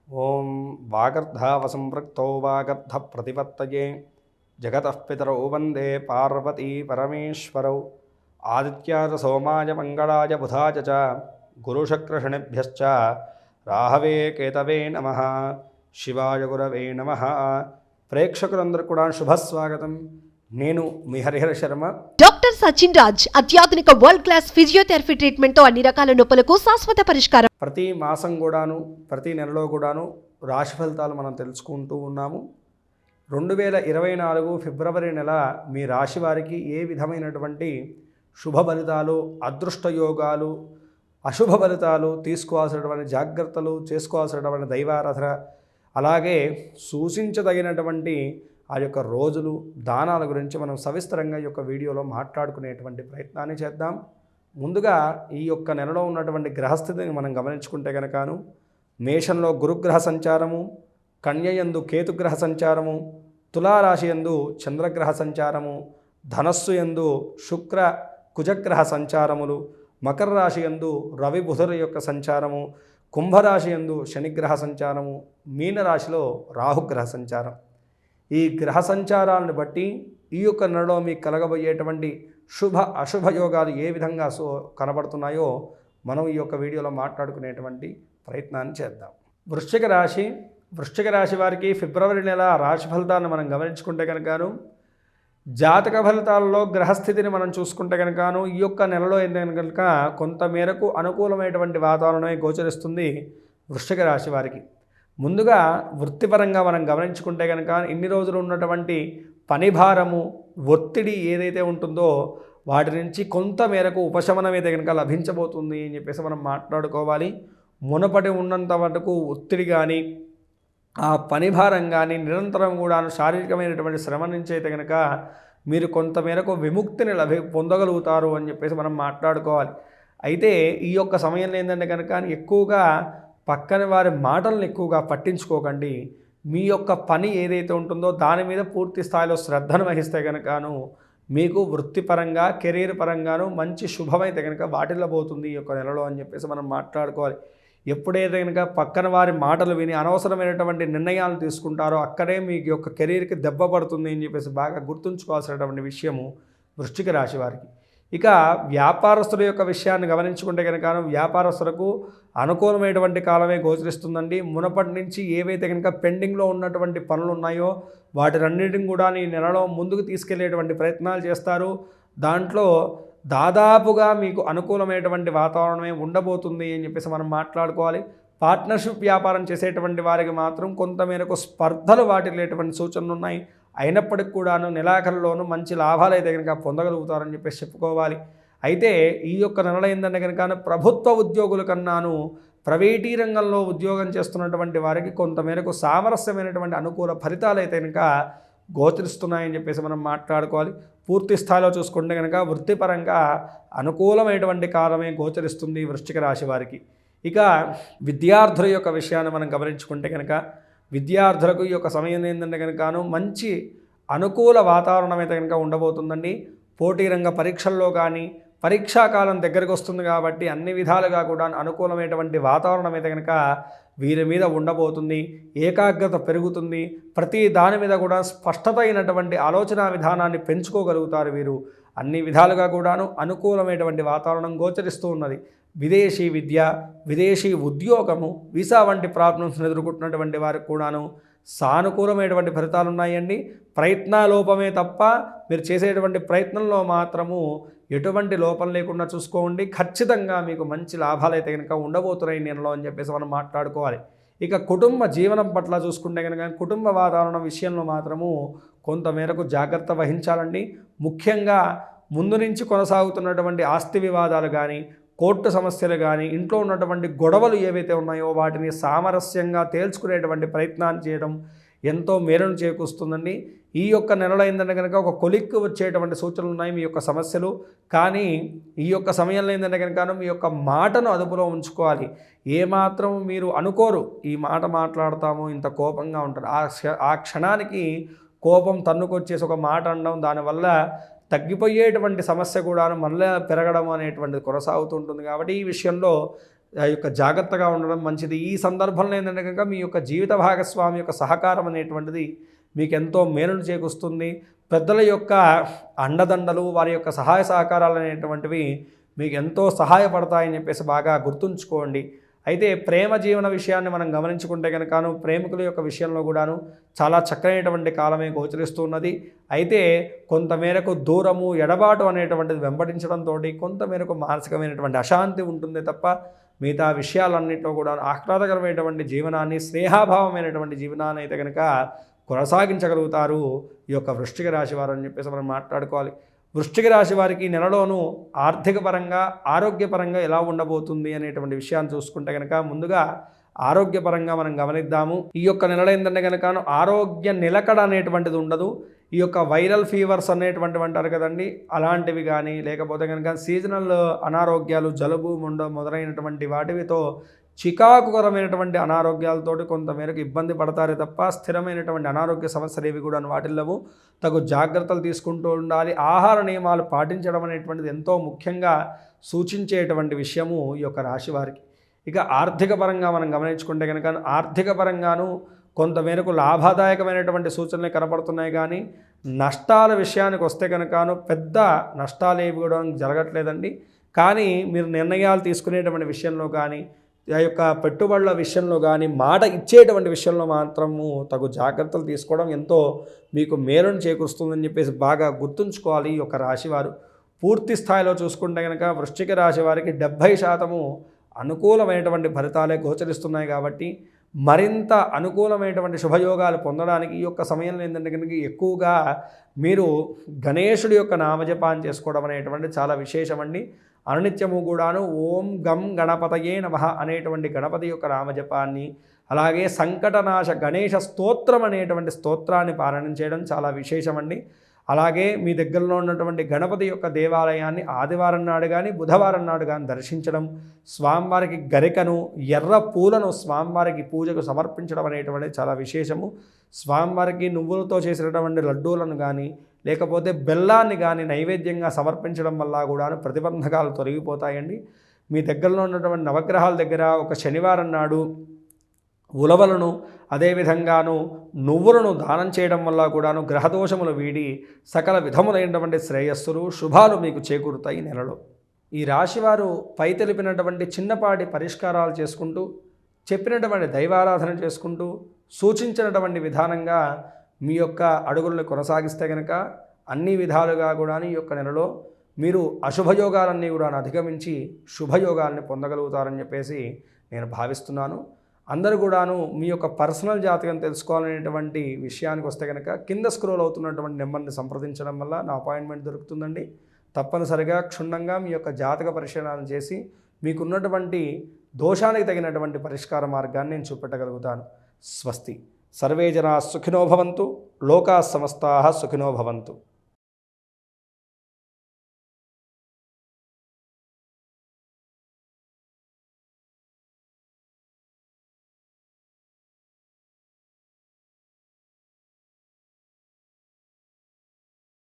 ఓం వాగర్ధావసంపృక్తౌ వాగర్ధ ప్రతిపత్తయే జగతః పితరౌ వందే పార్వతీ పరమేశ్వరౌ ఆదిత్యాయ సోమాయ మంగళాయ బుధాయ చ గురుశుక్రశనిభ్యశ్చ రాహవే కేతవే నమః శివాయ గురవే నమః. ప్రేక్షకులందరూ కూడా శుభస్వాగతం. నేను మీ హరిహర శర్మ. డాక్టర్ సచిన్ రాజ్ అత్యాధునిక వరల్డ్ క్లాస్ ఫిజియోథెరపీ ట్రీట్మెంట్ తో అన్ని రకాల నొప్పులకు శాశ్వత పరిష్కారం. ప్రతి మాసం కూడాను ప్రతి నెలలో కూడాను రాశి ఫలితాలు మనం తెలుసుకుంటూ ఉన్నాము. 2024 ఫిబ్రవరి నెల మీ రాశి వారికి ఏ విధమైనటువంటి శుభ ఫలితాలు, అదృష్ట యోగాలు, అశుభ ఫలితాలు, తీసుకోవాల్సినటువంటి జాగ్రత్తలు, చేసుకోవాల్సినటువంటి దైవారాధన, అలాగే సూచించదగినటువంటి ఆ యొక్క రోజులు, దానాల గురించి మనం సవిస్తరంగా ఈ యొక్క వీడియోలో మాట్లాడుకునేటువంటి ప్రయత్నాన్ని చేద్దాం. ముందుగా ఈ యొక్క నెలలో ఉన్నటువంటి గ్రహస్థితిని మనం గమనించుకుంటే కనుకను మేషంలో గురుగ్రహ సంచారము, కన్యయందు కేతుగ్రహ సంచారము, తులారాశి యందు చంద్రగ్రహ సంచారము, ధనస్సు యందు శుక్ర కుజగ్రహ సంచారములు, మకర రాశి యందు రవి బుధుల యొక్క సంచారము, కుంభరాశి యందు శనిగ్రహ సంచారము, మీనరాశిలో రాహుగ్రహ సంచారం. ఈ గ్రహ సంచారాలను బట్టి ఈ యొక్క నెలలో మీకు కలగబోయేటువంటి శుభ అశుభ యోగాలు ఏ విధంగా కనబడుతున్నాయో మనం ఈ యొక్క వీడియోలో మాట్లాడుకునేటువంటి ప్రయత్నాన్ని చేద్దాం. వృశ్చిక రాశి వారికి ఫిబ్రవరి నెల రాశి ఫలితాలను మనం గమనించుకుంటే కనుకను జాతక ఫలితాలలో గ్రహస్థితిని మనం చూసుకుంటే కనుకను ఈ యొక్క నెలలో ఏంటంటే కనుక కొంతమేరకు అనుకూలమైనటువంటి వాతావరణమే గోచరిస్తుంది వృశ్చిక రాశి వారికి. ముందుగా వృత్తిపరంగా మనం గమనించుకుంటే కనుక ఇన్ని రోజులు ఉన్నటువంటి పని భారము, ఒత్తిడి ఏదైతే ఉంటుందో వాటి నుంచి కొంతమేరకు ఉపశమనం అయితే కనుక లభించబోతుంది అని చెప్పేసి మనం మాట్లాడుకోవాలి. మునపటి ఉన్నంత వరకు ఒత్తిడి కానీ, ఆ పని భారం కానీ, నిరంతరం కూడా శారీరకమైనటువంటి శ్రమ నుంచి అయితే కనుక మీరు కొంతమేరకు విముక్తిని పొందగలుగుతారు అని చెప్పేసి మనం మాట్లాడుకోవాలి. అయితే ఈ యొక్క సమయంలో ఏంటంటే కనుక ఎక్కువగా పక్కన వారి మాటలను ఎక్కువగా పట్టించుకోకండి. మీ యొక్క పని ఏదైతే ఉంటుందో దాని మీద పూర్తి స్థాయిలో శ్రద్ధను వహిస్తే కనుకను మీకు వృత్తిపరంగా, కెరీర్ పరంగాను మంచి శుభమైతే కనుక వాటిల్లబోతుంది ఈ యొక్క నెలలో అని చెప్పేసి మనం మాట్లాడుకోవాలి. ఎప్పుడైతే కనుక పక్కన వారి మాటలు విని అనవసరమైనటువంటి నిర్ణయాలు తీసుకుంటారో అక్కడే మీకు యొక్క కెరీర్కి దెబ్బ పడుతుంది అని చెప్పేసి బాగా గుర్తుంచుకోవాల్సినటువంటి విషయము వృశ్చిక రాశి వారికి. ఇక వ్యాపారస్తుల యొక్క విషయాన్ని గమనించుకుంటే కనుక వ్యాపారస్తులకు అనుకూలమైనటువంటి కాలమే గోచరిస్తుందండి. మునపటి నుంచి ఏవైతే కనుక పెండింగ్లో ఉన్నటువంటి పనులు ఉన్నాయో వాటినన్నిటిని కూడా ఈ నెలలో ముందుకు తీసుకెళ్లేటువంటి ప్రయత్నాలు చేస్తారు. దాంట్లో దాదాపుగా మీకు అనుకూలమైనటువంటి వాతావరణమే ఉండబోతుంది అని చెప్పేసి మనం మాట్లాడుకోవాలి. పార్ట్నర్షిప్ వ్యాపారం చేసేటువంటి వారికి మాత్రం కొంతమేరకు స్పర్ధలు వాటిల్లేటువంటి సూచనలు ఉన్నాయి. అయినప్పటికి కూడాను నెలాఖరులోనూ మంచి లాభాలు అయితే కనుక పొందగలుగుతారని చెప్పేసి చెప్పుకోవాలి. అయితే ఈ యొక్క నెలలో ఏంటంటే కనుక ప్రభుత్వ ఉద్యోగుల కన్నాను ప్రైవేటీ రంగంలో ఉద్యోగం చేస్తున్నటువంటి వారికి కొంతమేరకు సామరస్యమైనటువంటి అనుకూల ఫలితాలు అయితే కనుక గోచరిస్తున్నాయని చెప్పేసి మనం మాట్లాడుకోవాలి. పూర్తి స్థాయిలో చూసుకుంటే కనుక వృత్తిపరంగా అనుకూలమైనటువంటి కాలమే గోచరిస్తుంది వృశ్చిక రాశి వారికి. ఇక విద్యార్థుల యొక్క విషయాన్ని మనం గమనించుకుంటే కనుక విద్యార్థులకు ఈ యొక్క సమయం ఏంటంటే కనుకను మంచి అనుకూల వాతావరణం అయితే కనుక ఉండబోతుందండి. పోటీ రంగ పరీక్షల్లో కానీ పరీక్షాకాలం దగ్గరకు వస్తుంది కాబట్టి అన్ని విధాలుగా కూడా అనుకూలమైనటువంటి వాతావరణం అయితే కనుక వీరి మీద ఉండబోతుంది. ఏకాగ్రత పెరుగుతుంది. ప్రతి దాని మీద కూడా స్పష్టత అయినటువంటి ఆలోచన విధానాన్ని పెంచుకోగలుగుతారు వీరు. అన్ని విధాలుగా కూడాను అనుకూలమైనటువంటి వాతావరణం గోచరిస్తూ ఉన్నది. విదేశీ విద్య, విదేశీ ఉద్యోగము, వీసా వంటి ప్రాబ్లమ్స్ని ఎదుర్కొంటున్నటువంటి వారికి కూడాను సానుకూలమైనటువంటి ఫలితాలు ఉన్నాయండి. ప్రయత్నాలోపమే తప్ప మీరు చేసేటువంటి ప్రయత్నంలో మాత్రము ఎటువంటి లోపం లేకుండా చూసుకోండి. ఖచ్చితంగా మీకు మంచి లాభాలు అయితే కనుక ఉండబోతున్నాయి నెలలో అని చెప్పేసి మనం మాట్లాడుకోవాలి. ఇక కుటుంబ జీవనం పట్ల చూసుకుంటే కనుక కుటుంబ వాతావరణం విషయంలో మాత్రము కొంతమేరకు జాగ్రత్త వహించాలండి. ముఖ్యంగా ముందు నుంచి కొనసాగుతున్నటువంటి ఆస్తి వివాదాలు కానీ, కోర్టు సమస్యలు కానీ, ఇంట్లో ఉన్నటువంటి గొడవలు ఏవైతే ఉన్నాయో వాటిని సామరస్యంగా తేల్చుకునేటువంటి ప్రయత్నాన్ని చేయడం ఎంతో మేలును చేకూరుస్తుందండి. ఈ యొక్క నెలలో ఏంటంటే కనుక ఒక కొలిక్కి వచ్చేటువంటి సూచనలు ఉన్నాయి మీ యొక్క సమస్యలు. కానీ ఈ యొక్క సమయంలో ఏంటంటే కనుక మీ యొక్క మాటను అదుపులో ఉంచుకోవాలి. ఏమాత్రం మీరు అనుకోరు ఈ మాట మాట్లాడతాము ఇంత కోపంగా ఉంటారు. ఆ క్షణానికి కోపం తన్నుకొచ్చేసి ఒక మాట అనడం, దానివల్ల తగ్గిపోయేటువంటి సమస్య కూడా మళ్ళీ పెరగడం అనేటువంటిది కొనసాగుతుంటుంది. కాబట్టి ఈ విషయంలో ఆ యొక్క జాగ్రత్తగా ఉండడం మంచిది. ఈ సందర్భంలో ఏంటంటే కనుక మీ యొక్క జీవిత భాగస్వామి యొక్క సహకారం అనేటువంటిది మీకు ఎంతో మేలును చేకూరుస్తుంది. పెద్దల యొక్క అండదండలు, వారి యొక్క సహాయ సహకారాలు అనేటువంటివి మీకు ఎంతో సహాయపడతాయని చెప్పేసి బాగా గుర్తుంచుకోండి. అయితే ప్రేమ జీవన విషయాన్ని మనం గమనించుకుంటే కనుకను ప్రేమికుల యొక్క విషయంలో కూడాను చాలా చక్కనైనటువంటి కాలమే గోచరిస్తున్నది. అయితే కొంతమేరకు దూరము, ఎడబాటు అనేటువంటిది వెంబడించడంతో కొంతమేరకు మానసికమైనటువంటి అశాంతి ఉంటుంది తప్ప మిగతా విషయాలన్నింటిలో కూడా ఆహ్లాదకరమైనటువంటి జీవనాన్ని, స్నేహాభావమైనటువంటి జీవనాన్ని అయితే కనుక కొనసాగించగలుగుతారు ఈ యొక్క వృశ్చిక రాశి వారు అని చెప్పేసి మనం మాట్లాడుకోవాలి. వృశ్చిక రాశి వారికి నెలలోనూ ఆర్థిక పరంగా, ఆరోగ్యపరంగా ఎలా ఉండబోతుంది అనేటువంటి విషయాన్ని చూసుకుంటే కనుక ముందుగా ఆరోగ్యపరంగా మనం గమనిద్దాము. ఈ యొక్క నెలలో ఏంటంటే కనుక ఆరోగ్య నిలకడ అనేటువంటిది ఉండదు. ఈ యొక్క వైరల్ ఫీవర్స్ అనేటువంటివి అంటారు కదండి, అలాంటివి కానీ లేకపోతే కనుక సీజనల్ అనారోగ్యాలు, జలుబు, మొదలైనటువంటి వాటితో చికాకుకరమైనటువంటి అనారోగ్యాలతోటి కొంతమేరకు ఇబ్బంది పడతారే తప్ప స్థిరమైనటువంటి అనారోగ్య సమస్యలు ఏవి కూడా వాటిల్లవు. తగు జాగ్రత్తలు తీసుకుంటూ ఉండాలి. ఆహార నియమాలు పాటించడం అనేటువంటిది ఎంతో ముఖ్యంగా సూచించేటువంటి విషయము ఈ యొక్క రాశి వారికి. ఇక ఆర్థిక పరంగా మనం గమనించుకుంటే కనుక ఆర్థిక పరంగాను కొంతమేరకు లాభదాయకమైనటువంటి సూచనలు కనపడుతున్నాయి. కానీ నష్టాల విషయానికి వస్తే కనుకను పెద్ద నష్టాలు ఏవి కూడా జరగట్లేదండి. కానీ మీరు నిర్ణయాలు తీసుకునేటువంటి విషయంలో కానీ, ఆ యొక్క పెట్టుబడుల విషయంలో కానీ, మాట ఇచ్చేటువంటి విషయంలో మాత్రము తగు జాగ్రత్తలు తీసుకోవడం ఎంతో మీకు మేలును చేకూరుస్తుందని చెప్పేసి బాగా గుర్తుంచుకోవాలి ఈ యొక్క రాశివారు. పూర్తి స్థాయిలో చూసుకుంటే కనుక వృశ్చిక రాశి వారికి 70% అనుకూలమైనటువంటి ఫలితాలే గోచరిస్తున్నాయి. కాబట్టి మరింత అనుకూలమైనటువంటి శుభయోగాలు పొందడానికి ఈ యొక్క సమయంలో ఏంటంటే కనుక ఎక్కువగా మీరు గణేశుడి యొక్క నామజపాన్ని చేసుకోవడం అనేటువంటి చాలా విశేషమండి. అనునిత్యము కూడాను ఓం గం గణపతయే నమః అనేటువంటి గణపతి యొక్క నామజపాన్ని, అలాగే సంకటనాశ గణేశ స్తోత్రం అనేటువంటి స్తోత్రాన్ని పారాయణం చేయడం చాలా విశేషమండి. అలాగే మీ దగ్గరలో ఉన్నటువంటి గణపతి యొక్క దేవాలయాన్ని ఆదివారం నాడు కానీ, బుధవారం నాడు కానీ దర్శించడం, స్వామివారికి గరికను, ఎర్ర పూలను స్వామివారికి పూజకు సమర్పించడం అనేటువంటిది చాలా విశేషము. స్వామివారికి నువ్వులతో చేసినటువంటి లడ్డూలను కానీ లేకపోతే బెల్లాన్ని కానీ నైవేద్యంగా సమర్పించడం వల్ల కూడా ప్రతిబంధకాలు తొలగిపోతాయండి. మీ దగ్గరలో ఉన్నటువంటి నవగ్రహాల దగ్గర ఒక శనివారం నాడు ఉలవలను, అదేవిధంగాను నువ్వులను దానం చేయడం వల్ల కూడాను గ్రహదోషములు వీడి సకల విధములైనటువంటి శ్రేయస్సులు, శుభాలు మీకు చేకూరుతాయి నెలలో. ఈ రాశివారు పై తెలిపినటువంటి చిన్నపాటి పరిష్కారాలు చేసుకుంటూ, చెప్పినటువంటి దైవారాధన చేసుకుంటూ, సూచించినటువంటి విధానంగా మీ యొక్క అడుగులను కొనసాగిస్తే కనుక అన్ని విధాలుగా కూడా ఈ యొక్క నెలలో మీరు అశుభయోగాలన్నీ కూడా అధిగమించి శుభయోగాల్ని పొందగలుగుతారని చెప్పేసి నేను భావిస్తున్నాను. అందరూ కూడాను మీ యొక్క పర్సనల్ జాతకం తెలుసుకోవాలనేటువంటి విషయానికి వస్తే కనుక కింద స్క్రోల్ అవుతున్నటువంటి నెంబర్ని సంప్రదించడం వల్ల నా అపాయింట్మెంట్ దొరుకుతుందండి. తప్పనిసరిగా క్షుణ్ణంగా మీ యొక్క జాతక పరిశీలన చేసి మీకున్నటువంటి దోషానికి తగినటువంటి పరిష్కార మార్గాన్ని నేను చూపెట్టగలుగుతాను. స్వస్తి. సర్వే జనా సుఖినో భవంతు. లోకా సమస్తాః సుఖినో భవంతు.